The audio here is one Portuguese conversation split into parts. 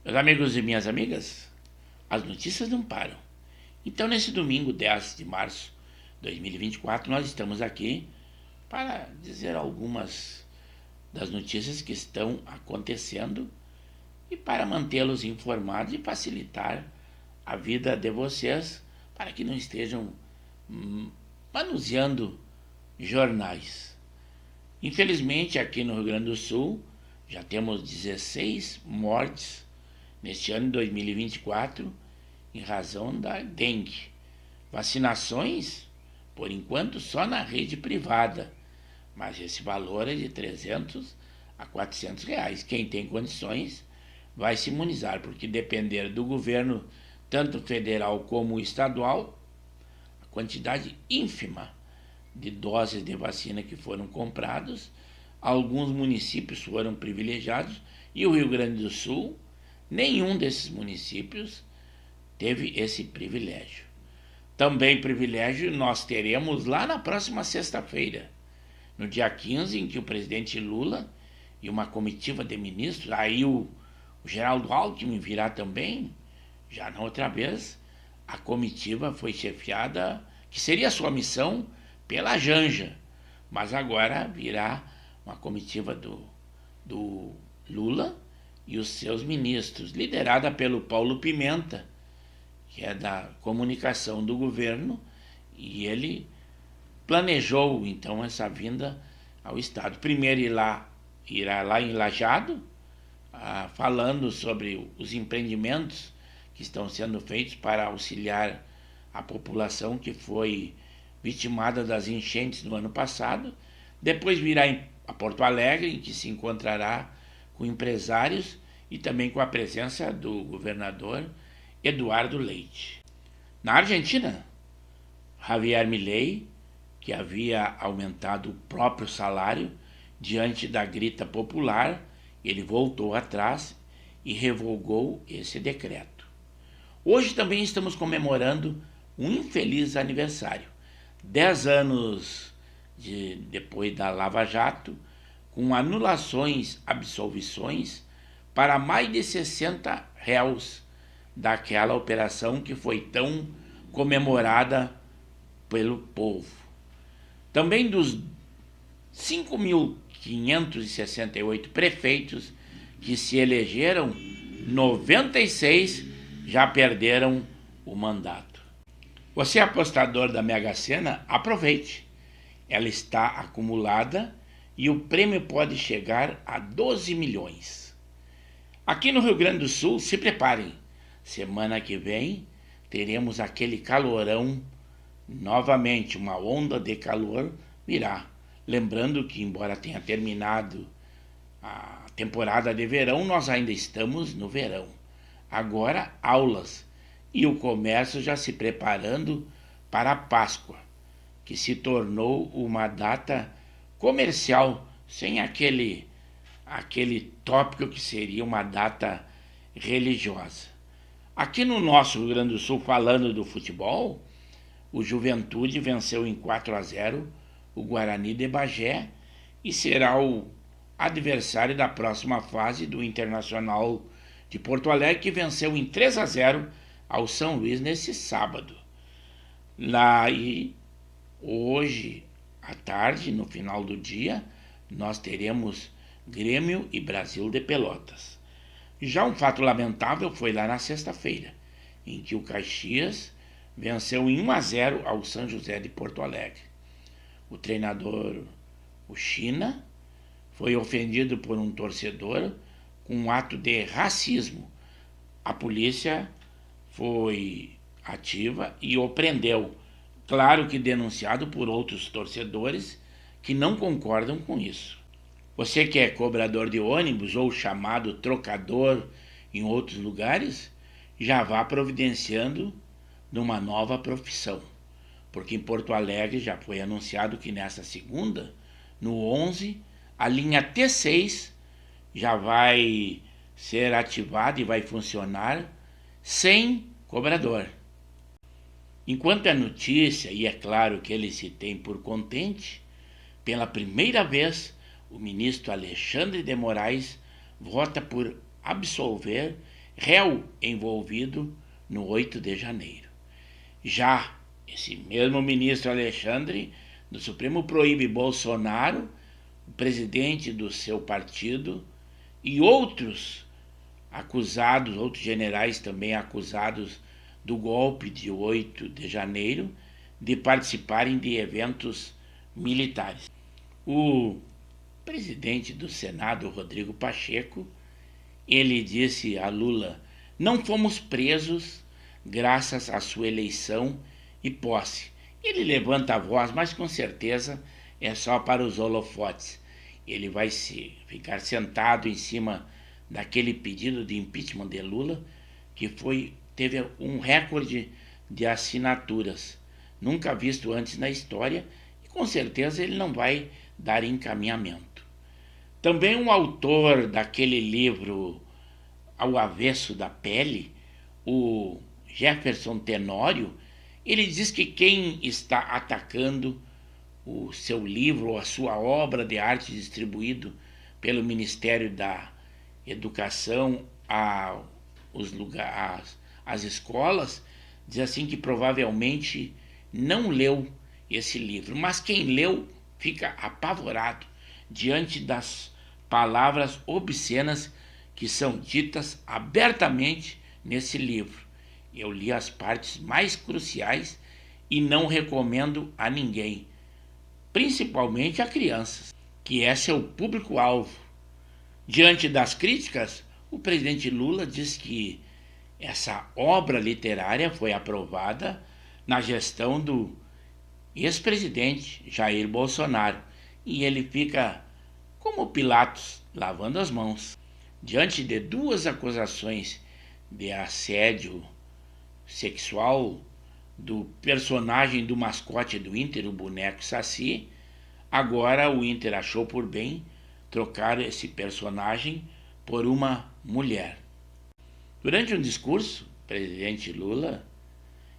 Meus amigos e minhas amigas, as notícias não param. Então, nesse domingo 10 de março de 2024, nós estamos aqui para dizer algumas das notícias que estão acontecendo e para mantê-los informados e facilitar a vida de vocês para que não estejam manuseando jornais. Infelizmente, aqui no Rio Grande do Sul, já temos 16 mortes neste ano de 2024 em razão da dengue. Vacinações, por enquanto, só na rede privada, mas esse valor é de 300 a 400 reais. Quem tem condições vai se imunizar, porque depender do governo, tanto federal como estadual, a quantidade ínfima de doses de vacina que foram comprados, alguns municípios foram privilegiados e o Rio Grande do Sul, nenhum desses municípios teve esse privilégio. Também privilégio nós teremos lá na próxima sexta-feira, no dia 15, em que o presidente Lula e uma comitiva de ministros, aí o Geraldo Alckmin virá também, já na outra vez, a comitiva foi chefiada, que seria a sua missão, pela Janja, mas agora virá uma comitiva do Lula e os seus ministros, liderada pelo Paulo Pimenta, que é da comunicação do governo, e ele planejou então essa vinda ao Estado. Primeiro irá lá em Lajeado, falando sobre os empreendimentos que estão sendo feitos para auxiliar a população que foi vitimada das enchentes no ano passado. Depois virá a Porto Alegre, em que se encontrará com empresários e também com a presença do governador Eduardo Leite. Na Argentina, Javier Milei, que havia aumentado o próprio salário diante da grita popular, ele voltou atrás e revogou esse decreto. Hoje também estamos comemorando um infeliz aniversário. 10 anos depois da Lava Jato, com anulações, absolvições para mais de 60 réus daquela operação que foi tão comemorada pelo povo. Também dos 5.568 prefeitos que se elegeram, 96 já perderam o mandato. Você é apostador da Mega Sena? Aproveite. Ela está acumulada e o prêmio pode chegar a 12 milhões. Aqui no Rio Grande do Sul, se preparem. Semana que vem teremos aquele calorão novamente, uma onda de calor virá. Lembrando que, embora tenha terminado a temporada de verão, nós ainda estamos no verão. Agora, aulas e o comércio já se preparando para a Páscoa, que se tornou uma data comercial, sem aquele tópico que seria uma data religiosa. Aqui no nosso Rio Grande do Sul, falando do futebol, o Juventude venceu em 4-0 o Guarani de Bagé e será o adversário da próxima fase do Internacional de Porto Alegre, que venceu em 3-0 ao São Luís nesse sábado. Lá e hoje à tarde, no final do dia, nós teremos Grêmio e Brasil de Pelotas. Já um fato lamentável foi lá na sexta-feira, em que o Caxias venceu em 1-0 ao São José de Porto Alegre. O treinador, o China, foi ofendido por um torcedor com um ato de racismo. A polícia foi ativa e o prendeu, claro que denunciado por outros torcedores que não concordam com isso. Você que é cobrador de ônibus ou chamado trocador em outros lugares, já vá providenciando numa nova profissão, porque em Porto Alegre já foi anunciado que nesta segunda, no 11, a linha T6 já vai ser ativada e vai funcionar sem cobrador. Enquanto é notícia, e é claro que ele se tem por contente, pela primeira vez o ministro Alexandre de Moraes vota por absolver réu envolvido no 8 de janeiro. Já esse mesmo ministro Alexandre do Supremo proíbe Bolsonaro, o presidente do seu partido, e outros acusados, outros generais também acusados do golpe de 8 de janeiro, de participarem de eventos militares. O presidente do Senado, Rodrigo Pacheco, ele disse a Lula: não fomos presos graças à sua eleição e posse. Ele levanta a voz, mas com certeza é só para os holofotes. Ele vai ficar sentado em cima daquele pedido de impeachment de Lula, que teve um recorde de assinaturas, nunca visto antes na história, e com certeza ele não vai dar encaminhamento. Também um autor daquele livro Ao Avesso da Pele, o Jefferson Tenório, ele diz que quem está atacando o seu livro ou a sua obra de arte distribuído pelo Ministério da Educação às escolas, diz assim que provavelmente não leu esse livro, mas quem leu fica apavorado diante das palavras obscenas que são ditas abertamente nesse livro. Eu li as partes mais cruciais e não recomendo a ninguém, principalmente a crianças, que esse é o público-alvo. Diante das críticas, o presidente Lula diz que essa obra literária foi aprovada na gestão do ex-presidente Jair Bolsonaro, e ele fica como Pilatos, lavando as mãos. Diante de duas acusações de assédio sexual do personagem do mascote do Inter, o boneco Saci, agora o Inter achou por bem trocar esse personagem por uma mulher. Durante um discurso, o presidente Lula,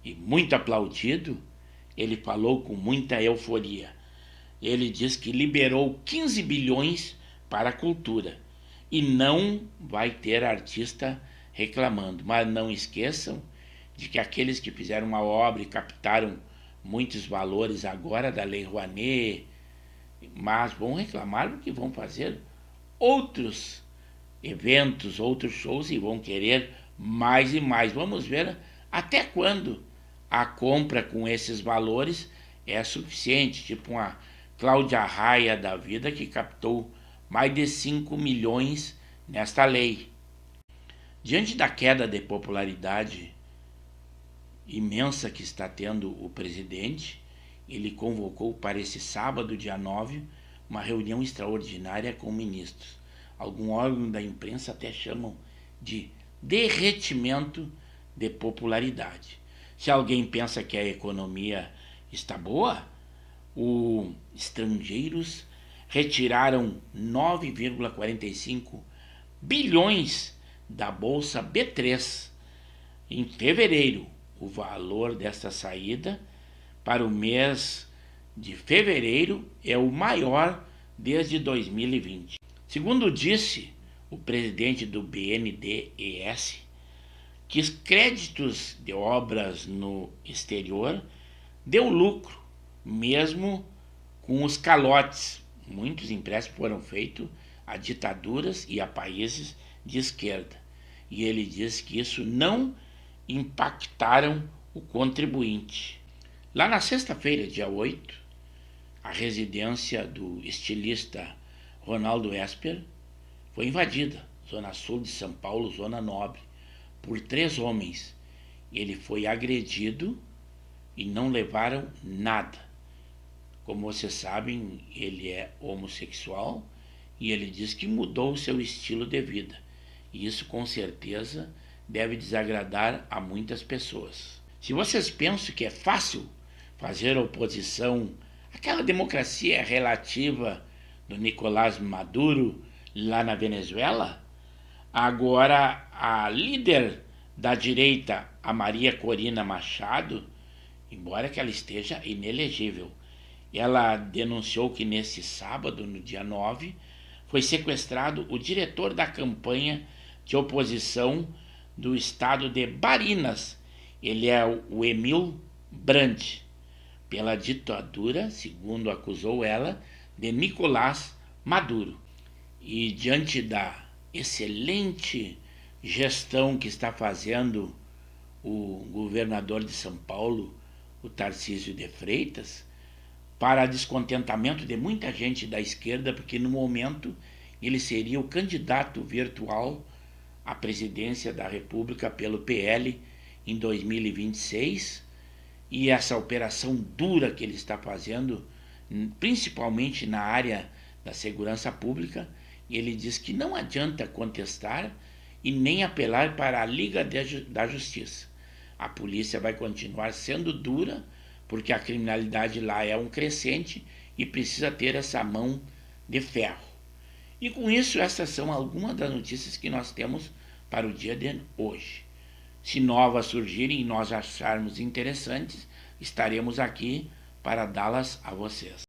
e muito aplaudido, ele falou com muita euforia. Ele diz que liberou 15 bilhões para a cultura e não vai ter artista reclamando. Mas não esqueçam de que aqueles que fizeram uma obra e captaram muitos valores agora da Lei Rouanet, mas vão reclamar porque vão fazer outros eventos, outros shows e vão querer mais e mais. Vamos ver até quando a compra com esses valores é suficiente, tipo uma Cláudia Raia da vida que captou mais de 5 milhões nesta lei. Diante da queda de popularidade imensa que está tendo o presidente, ele convocou para esse sábado, dia 9, uma reunião extraordinária com ministros. Algum órgão da imprensa até chamam de derretimento de popularidade. Se alguém pensa que a economia está boa, os estrangeiros retiraram 9,45 bilhões da Bolsa B3 em fevereiro. O valor desta saída para o mês de fevereiro é o maior desde 2020. Segundo disse o presidente do BNDES, que os créditos de obras no exterior deu lucro, mesmo com os calotes. Muitos empréstimos foram feitos a ditaduras e a países de esquerda. E ele diz que isso não impactaram o contribuinte. Lá na sexta-feira, dia 8, a residência do estilista Ronaldo Esper foi invadida, zona sul de São Paulo, zona nobre, por 3 homens. Ele foi agredido e não levaram nada. Como vocês sabem, ele é homossexual e ele diz que mudou o seu estilo de vida. E isso com certeza deve desagradar a muitas pessoas. Se vocês pensam que é fácil fazer oposição àquela democracia relativa do Nicolás Maduro lá na Venezuela, agora a líder da direita, a Maria Corina Machado, embora que ela esteja inelegível, ela denunciou que nesse sábado, no dia 9, foi sequestrado o diretor da campanha de oposição do estado de Barinas, ele é o Emil Brandt, pela ditadura, segundo acusou ela, de Nicolás Maduro. E diante da excelente gestão que está fazendo o governador de São Paulo, o Tarcísio de Freitas, para descontentamento de muita gente da esquerda, porque no momento ele seria o candidato virtual à presidência da República pelo PL em 2026, e essa operação dura que ele está fazendo, principalmente na área da segurança pública, ele diz que não adianta contestar e nem apelar para a Liga da Justiça. A polícia vai continuar sendo dura, porque a criminalidade lá é um crescente e precisa ter essa mão de ferro. E com isso, essas são algumas das notícias que nós temos para o dia de hoje. Se novas surgirem e nós acharmos interessantes, estaremos aqui para dá-las a vocês.